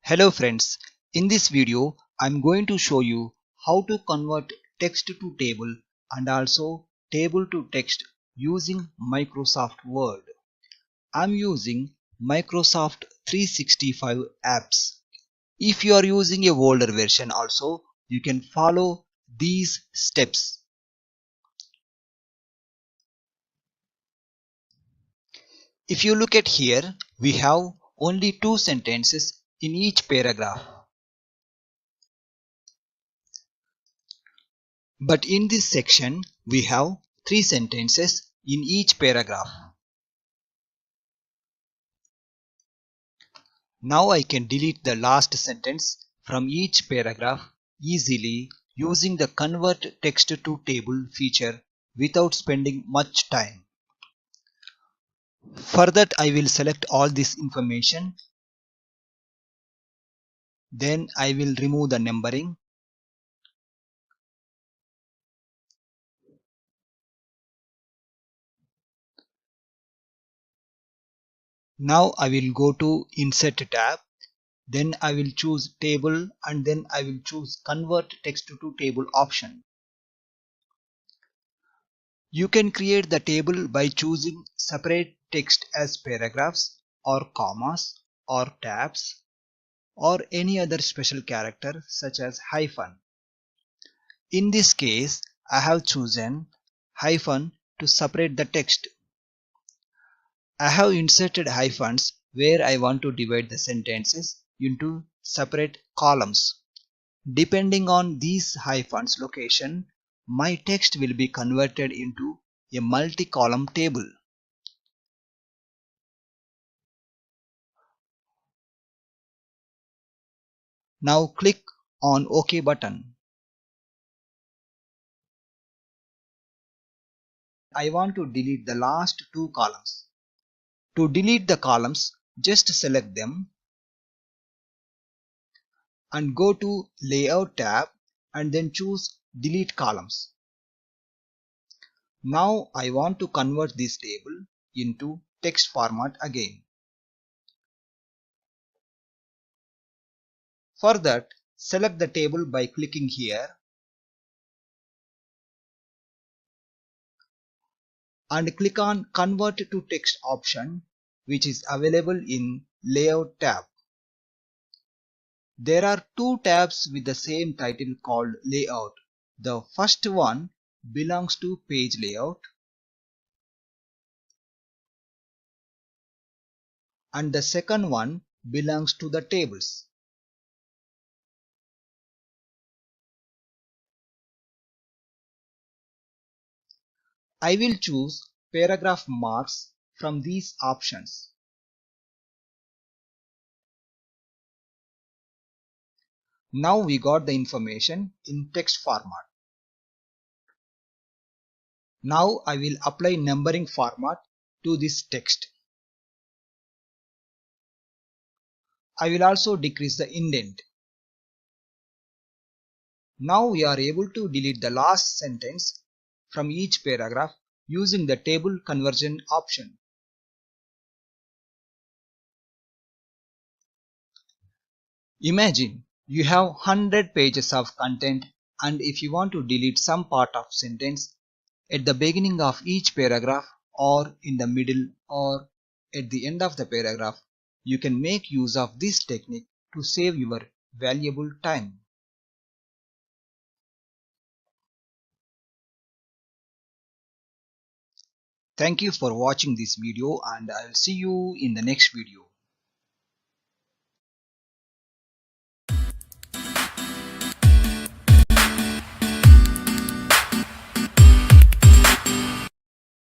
Hello friends, in this video I'm going to show you how to convert text to table and also table to text using Microsoft Word. I'm using Microsoft 365 apps. If you are using a older version also, you can follow these steps. If you look at here, we have only two sentences in each paragraph. But in this section, we have three sentences in each paragraph. Now I can delete the last sentence from each paragraph easily using the Convert Text to Table feature without spending much time. For that, I will select all this information. Then I will remove the numbering. Now I will go to Insert tab. Then I will choose Table and then I will choose Convert Text to Table option. You can create the table by choosing separate text as paragraphs or commas or tabs or any other special character such as hyphen. In this case, I have chosen hyphen to separate the text. I have inserted hyphens where I want to divide the sentences into separate columns. Depending on these hyphens location, my text will be converted into a multi-column table. Now click on OK button. I want to delete the last two columns. To delete the columns, just select them and go to Layout tab and then choose Delete Columns. Now I want to convert this table into text format again. For that, select the table by clicking here and click on Convert to Text option, which is available in Layout tab. There are two tabs with the same title called Layout. The first one belongs to Page Layout and the second one belongs to the Tables. I will choose Paragraph Marks from these options. Now we got the information in text format. Now I will apply numbering format to this text. I will also decrease the indent. Now we are able to delete the last sentence from each paragraph using the table conversion option. Imagine you have 100 pages of content, and if you want to delete some part of sentence at the beginning of each paragraph or in the middle or at the end of the paragraph, you can make use of this technique to save your valuable time. Thank you for watching this video and I'll see you in the next video.